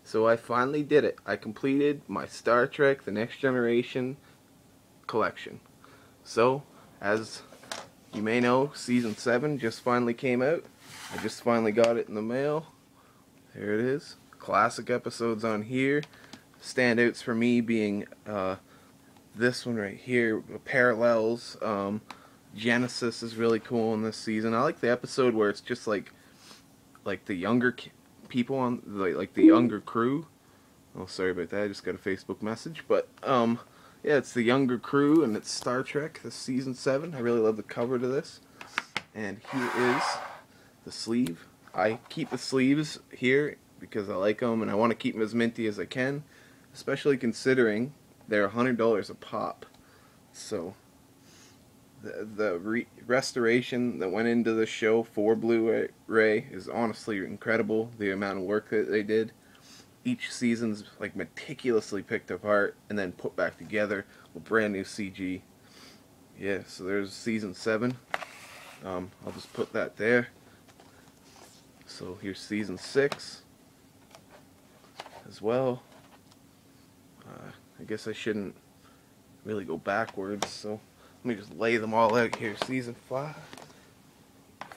So I finally did it. I completed my Star Trek The Next Generation collection. So, as you may know, Season 7 just finally came out. I just finally got it in the mail. There it is. Classic episodes on here. Standouts for me being this one right here, Parallels. Genesis is really cool in this season. I like the episode where it's just like the younger people on like the younger crew. Oh, sorry about that. I just got a Facebook message, but yeah, it's the younger crew, and it's Star Trek, this season 7. I really love the cover to this. And here is the sleeve. I keep the sleeves here because I like them, and I want to keep them as minty as I can, especially considering they're $100 a pop. So the restoration that went into the show for Blu-ray is honestly incredible. The amount of work that they did. Each season's like meticulously picked apart and then put back together with brand new CG. Yeah, so there's season 7. I'll just put that there. So here's season 6 as well. I guess I shouldn't really go backwards, so let me just lay them all out here. Season 5,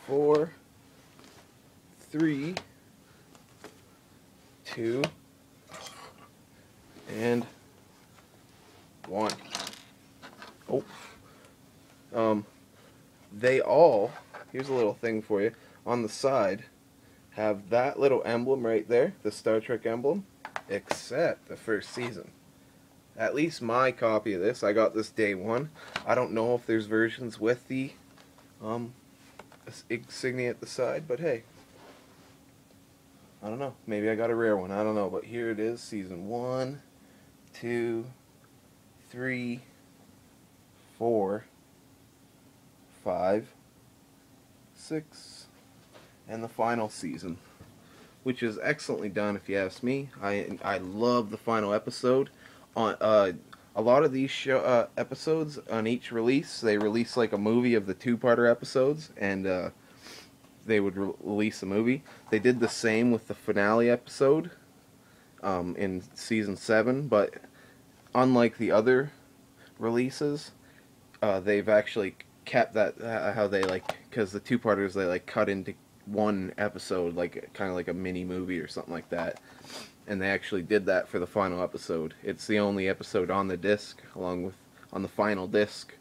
4, 3, 2, and 1. Oh. They all, here's a little thing for you, on the side have that little emblem right there, the Star Trek emblem, except the first season. At least my copy of this, I got this day 1. I don't know if there's versions with the insignia at the side, but hey, I don't know. Maybe I got a rare one. I don't know, but here it is, season 1, 2, 3, 4, 5, 6, and the final season, which is excellently done if you ask me. I love the final episode. On a lot of these episodes on each release, they release like a movie of the two-parter episodes, and they would release a movie. They did the same with the finale episode in season 7, but unlike the other releases, they've actually kept that how they because the two-parters they cut into one episode, like kind of like a mini movie or something like that, and they actually did that for the final episode. It's the only episode on the disc, along with on the final disc,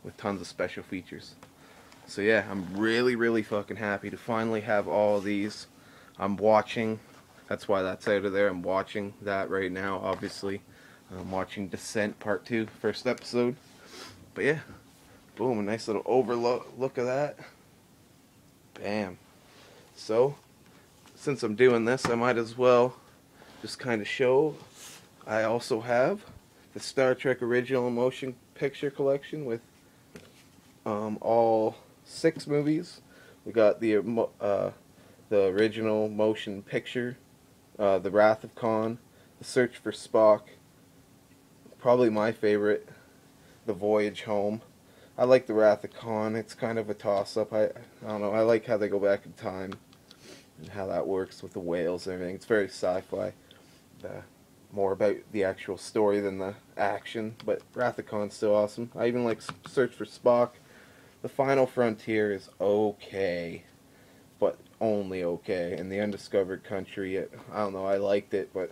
with tons of special features. So yeah, I'm really fucking happy to finally have all of these. I'm watching, that's why that's out of there. I'm watching that right now, obviously. I'm watching Descent Part 2, first episode. But yeah, boom, a nice little overlook of that. Bam. So, since I'm doing this, I might as well just kind of show. I also have the Star Trek Original Motion Picture Collection with all 6 movies. We got the original motion picture, The Wrath of Khan, The Search for Spock, probably my favorite, The Voyage Home. I like The Wrath of Khan. It's kind of a toss-up. I don't know. I like how they go back in time and how that works with the whales and everything. It's very sci-fi. More about the actual story than the action. But Wrath of Khan's still awesome. I even like Search for Spock. The Final Frontier is okay, but only okay. And The Undiscovered Country, I don't know. I liked it, but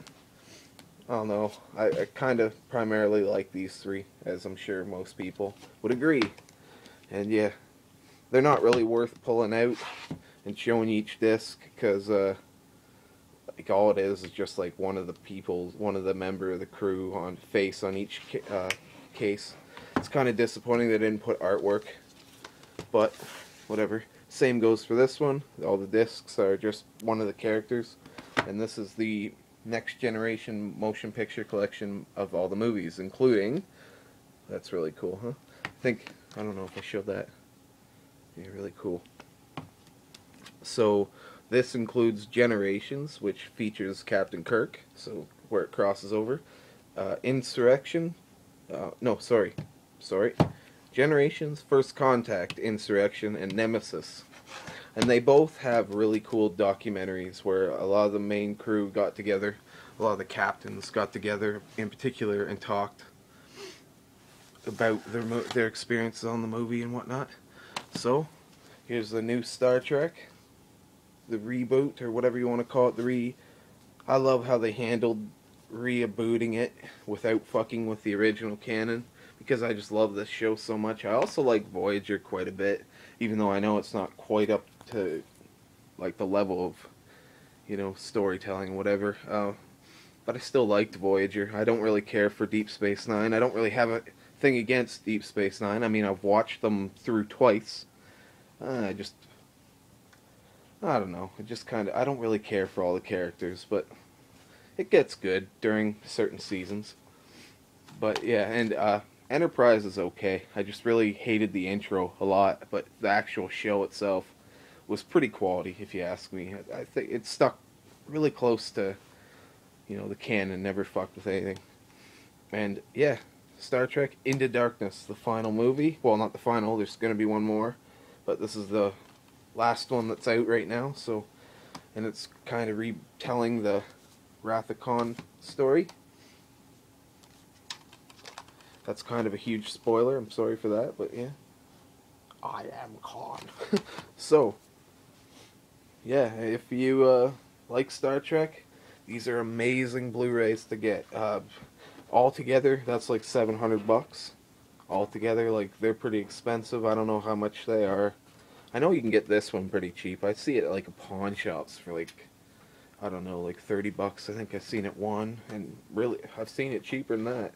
I don't know. I kind of primarily like these 3, as I'm sure most people would agree. And yeah, they're not really worth pulling out and showing each disc, because like all it is just like one of the member of the crew on face on each case. It's kind of disappointing they didn't put artwork, but whatever. Same goes for this one. All the discs are just one of the characters, and this is the Next Generation Motion Picture Collection of all the movies, including, that's really cool, huh? I don't know if I showed that. Yeah, really cool. So this includes Generations, which features Captain Kirk, so where it crosses over. Insurrection, no, sorry. Generations, First Contact, Insurrection, and Nemesis. And they both have really cool documentaries where a lot of the main crew got together, a lot of the captains got together in particular and talked about their experiences on the movie and whatnot. So, here's the new Star Trek, the reboot, or whatever you want to call it, I love how they handled rebooting it without fucking with the original canon, because I just love this show so much. I also like Voyager quite a bit, even though I know it's not quite up to like the level of, storytelling, whatever. But I still liked Voyager. I don't really care for Deep Space Nine. I don't really have a thing against Deep Space Nine. I mean, I've watched them through twice. I don't know. I don't really care for all the characters, but it gets good during certain seasons. But yeah, and Enterprise is okay. I just really hated the intro a lot, but the actual show itself was pretty quality, if you ask me. I think it stuck really close to, the canon, never fucked with anything. And yeah, Star Trek Into Darkness, the final movie. Well, not the final, there's going to be one more, but this is the last one that's out right now, so, and it's kind of retelling the Wrath of Khan story. That's kind of a huge spoiler, I'm sorry for that, but yeah. I am Khan. So, yeah, if you like Star Trek, these are amazing Blu-rays to get. Altogether, that's like $700. Altogether, like, they're pretty expensive. I don't know how much they are. I know you can get this one pretty cheap. I see it at like a pawn shops for like, I don't know, like $30. I think I've seen it one, and really, I've seen it cheaper than that.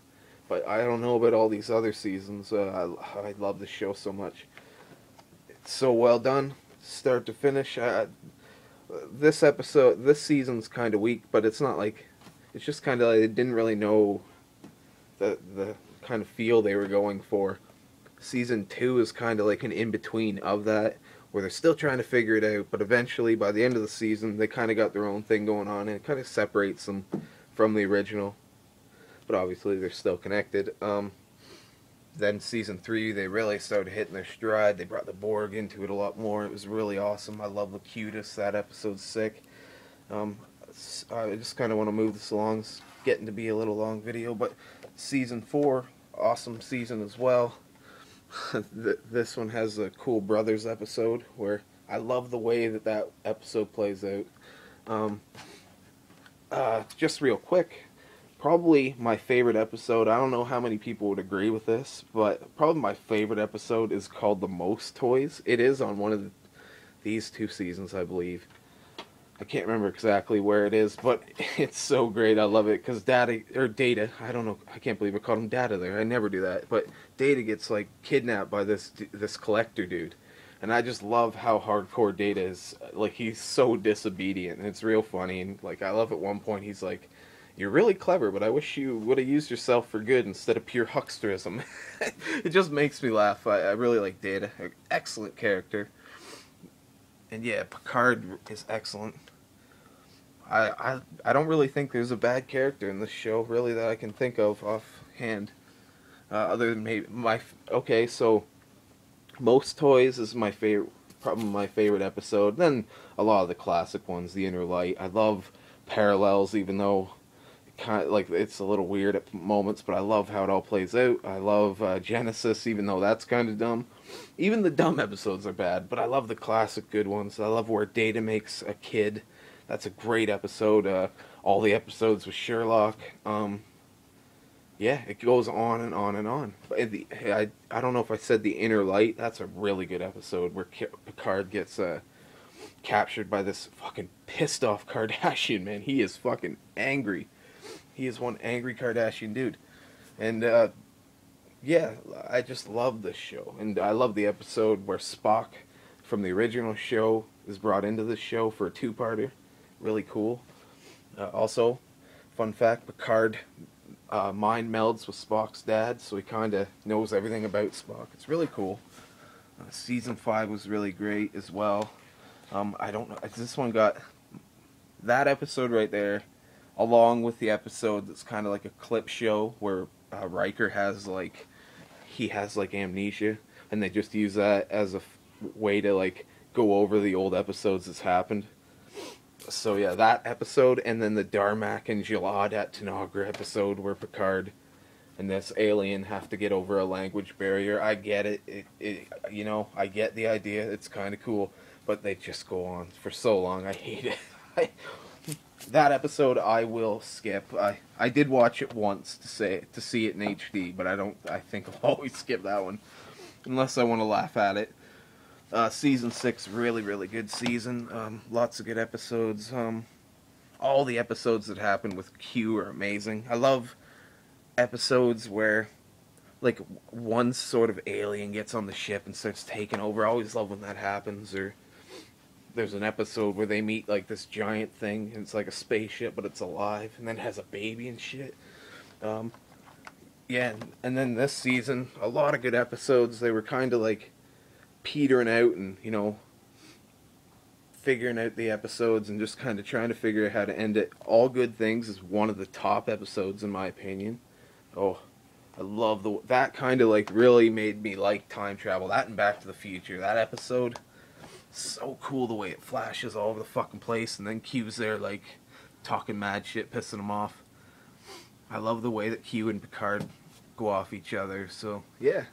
But I don't know about all these other seasons. I love this show so much. It's so well done, start to finish. This season's kind of weak, but it's not like, it's just kind of like they didn't really know the kind of feel they were going for. Season 2 is kind of like an in-between of that, where they're still trying to figure it out, but eventually, by the end of the season, they kind of got their own thing going on, and it kind of separates them from the original. But obviously, they're still connected. Then Season 3, they really started hitting their stride. They brought the Borg into it a lot more. It was really awesome. I love Locutus. That episode's sick. I just kind of want to move this along. It's getting to be a little long video, but Season 4, awesome season as well. This one has a Cool Brothers episode where I love the way that episode plays out. Just real quick, probably my favorite episode, I don't know how many people would agree with this, but probably my favorite episode is called The Most Toys. It is on one of these two seasons, I believe. I can't remember exactly where it is, but it's so great. I love it because Data, I don't know, I can't believe I called him Data there. I never do that, but Data gets like kidnapped by this collector dude, and I just love how hardcore Data is. Like, he's so disobedient, and it's real funny. And like, I love at one point he's like, "You're really clever, but I wish you would have used yourself for good instead of pure hucksterism." It just makes me laugh. I really like Data. Excellent character. And yeah, Picard is excellent. I don't really think there's a bad character in this show, really, that I can think of offhand. Other than maybe okay, so Most Toys is my favorite, probably my favorite episode. Then a lot of the classic ones, The Inner Light. I love Parallels, even though kind of like it's a little weird at moments, but I love how it all plays out. I love Genesis, even though that's kind of dumb. Even the dumb episodes are bad, but I love the classic good ones. I love where Data makes a kid. That's a great episode. All the episodes with Sherlock. Yeah, it goes on and on and on. I don't know if I said The Inner Light. That's a really good episode where Picard gets captured by this fucking pissed off Kardashian, man. He is fucking angry. He is one angry Kardashian dude. And yeah, I just love this show. And I love the episode where Spock from the original show is brought into this show for a two-parter. Really cool. Also, fun fact, Picard mind melds with Spock's dad, so he kind of knows everything about Spock. It's really cool. Season 5 was really great as well. I don't know, this one got that episode right there, along with the episode that's kind of like a clip show where Riker has like amnesia, and they just use that as a way to like go over the old episodes that's happened. So yeah, that episode, and then the Darmak and Jalad at Tanagra episode where Picard and this alien have to get over a language barrier. I get it. You know, I get the idea. It's kind of cool, but they just go on for so long. I hate it. That episode I will skip. I did watch it once to see it in HD, but I think I'll always skip that one unless I want to laugh at it. Season 6, really, really good season. Lots of good episodes. All the episodes that happen with Q are amazing. I love episodes where, like, one sort of alien gets on the ship and starts taking over. I always love when that happens. Or there's an episode where they meet, like, this giant thing, and it's like a spaceship, but it's alive, and then it has a baby and shit. Yeah, and then this season, a lot of good episodes. They were kind of, like, petering out and, you know, figuring out the episodes and just kind of trying to figure out how to end it. All Good Things is one of the top episodes in my opinion. Oh, I love that kind of, like, really made me like time travel. That and Back to the Future. That episode, so cool the way it flashes all over the fucking place, and then Q's there, like, talking mad shit, pissing him off. I love the way that Q and Picard go off each other. So yeah,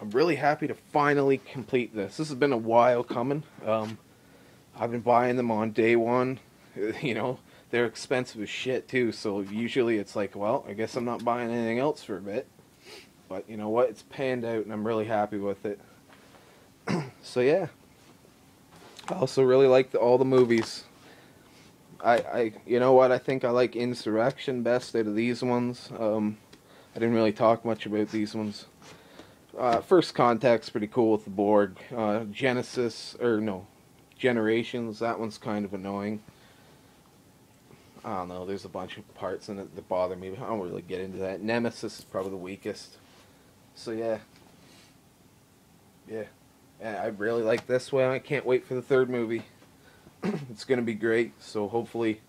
I'm really happy to finally complete this. This has been a while coming. I've been buying them on day one. You know, they're expensive as shit too, so usually it's like, well, I guess I'm not buying anything else for a bit. But you know what? It's panned out and I'm really happy with it. So yeah. I also really like all the movies. You know what? I think I like Insurrection best out of these ones. I didn't really talk much about these ones. First Contact's pretty cool with the Borg. Generations, that one's kind of annoying. I don't know, there's a bunch of parts in it that bother me, but I don't really get into that. Nemesis is probably the weakest. So yeah. Yeah. I really like this one. I can't wait for the third movie. It's gonna be great, so hopefully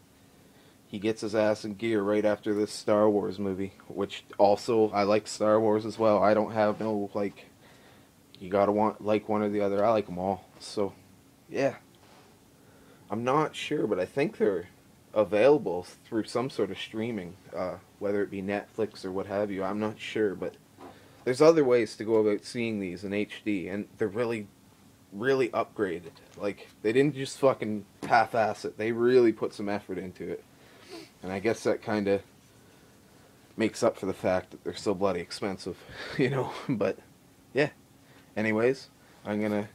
he gets his ass in gear right after this Star Wars movie, which also, I like Star Wars as well. I don't have no, like, you gotta like one or the other. I like them all. So, yeah. I'm not sure, but I think they're available through some sort of streaming, whether it be Netflix or what have you. I'm not sure, but there's other ways to go about seeing these in HD, and they're really, really upgraded. Like, they didn't just fucking half-ass it. They really put some effort into it. And I guess that kind of makes up for the fact that they're so bloody expensive, you know. But, yeah. Anyways, I'm going to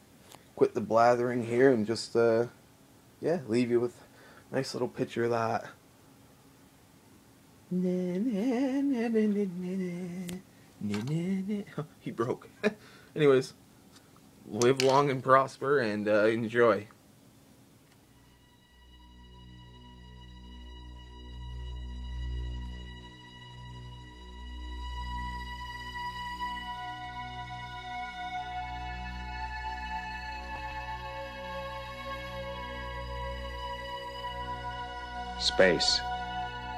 quit the blathering here and just, yeah, leave you with a nice little picture of that. He broke. Anyways, live long and prosper and enjoy. Space,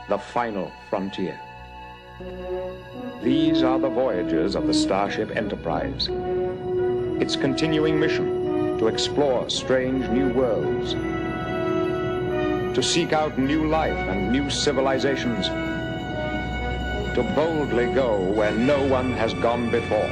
the final frontier. These are the voyages of the Starship Enterprise. Its continuing mission to explore strange new worlds, to seek out new life and new civilizations, to boldly go where no one has gone before.